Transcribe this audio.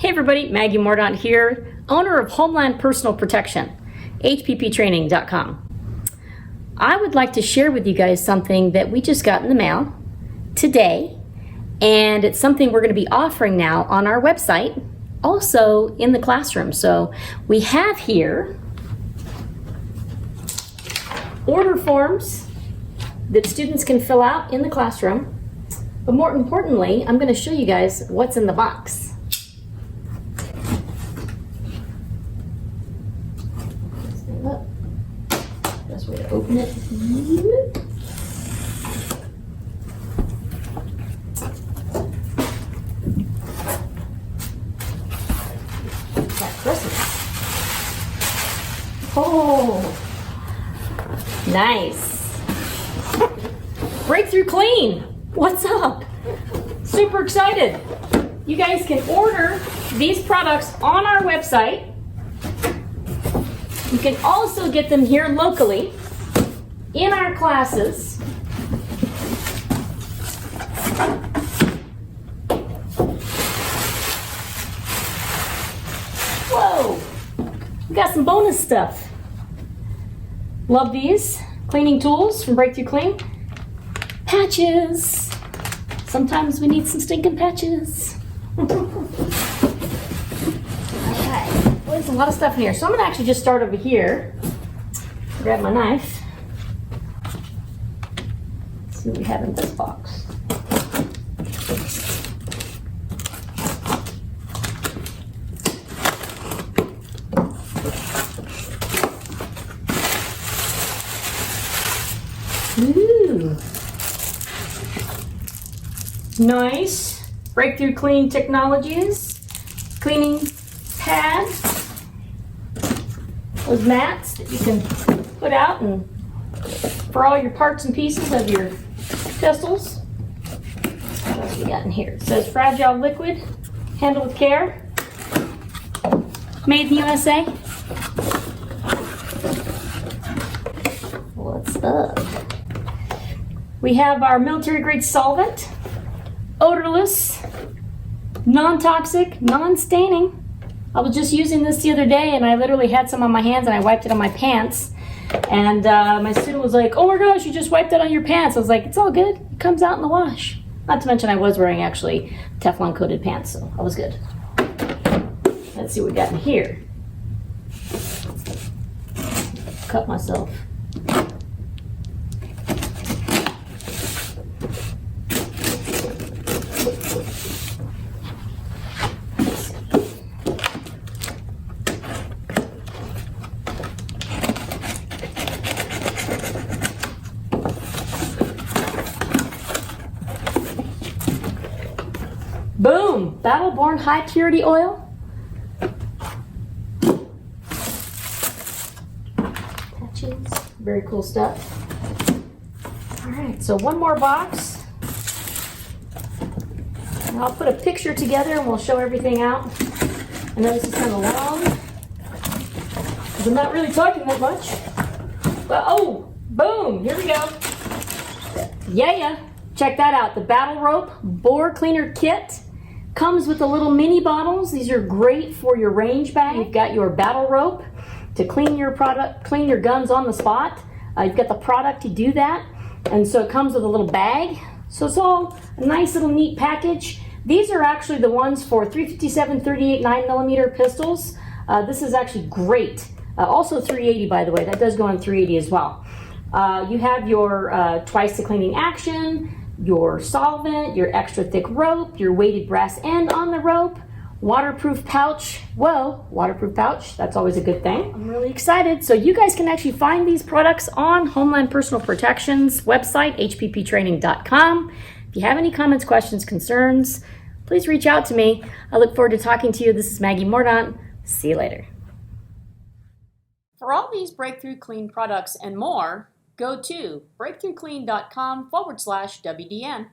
Hey everybody, Maggie Mordaunt here, owner of Homeland Personal Protection, HPPtraining.com. I would like to share with you guys something that we just got in the mail today, and it's something we're going to be offering now on our website, also in the classroom. So we have here order forms that students can fill out in the classroom, but more importantly, I'm going to show you guys what's in the box. Best way to open it. Like Christmas. Oh, nice. Breakthrough Clean. What's up? Super excited. You guys can order these products on our website. You can also get them here locally in our classes. Whoa, we got some bonus stuff. Love these cleaning tools from Breakthrough Clean. Patches. Sometimes we need some stinking patches. There's a lot of stuff in here. So I'm going to actually just start over here. Grab my knife. Let's see what we have in this box. Ooh. Nice. Breakthrough Clean Technologies. Cleaning pads. Those mats that you can put out and for all your parts and pieces of your pistols. What else we got in here? It says fragile liquid, handle with care, made in the USA. What's up? We have our military grade solvent, odorless, non-toxic, non-staining. I was just using this the other day and I literally had some on my hands and I wiped it on my pants. And my student was like, oh my gosh, you just wiped it on your pants. I was like, it's all good. It comes out in the wash. Not to mention I was wearing actually Teflon coated pants, so I was good. Let's see what we got in here. Cut myself. Boom! Battle-Born High Purity Oil. Patches. Very cool stuff. Alright, so one more box. And I'll put a picture together and we'll show everything out. I know this is kind of long, because I'm not really talking that much. But oh, boom! Here we go. Yeah. Check that out. The Battle Rope Bore Cleaner Kit. Comes with the little mini bottles. These are great for your range bag. You've got your battle rope to clean your guns on the spot. You've got the product to do that. And so it comes with a little bag. So it's all a nice little neat package. These are actually the ones for 357, 38, 9mm pistols. This is actually great. Also 380, by the way. That does go on 380 as well. You have your twice the cleaning action, your solvent, your extra thick rope, your weighted brass end on the rope, waterproof pouch. Whoa, waterproof pouch, that's always a good thing. I'm really excited. So you guys can actually find these products on Homeland Personal Protection's website, hpptraining.com. If you have any comments, questions, concerns, please reach out to me. I look forward to talking to you. This is Maggie Mordaunt. See you later. For all these Breakthrough Clean products and more, go to breakthroughclean.com/WDN.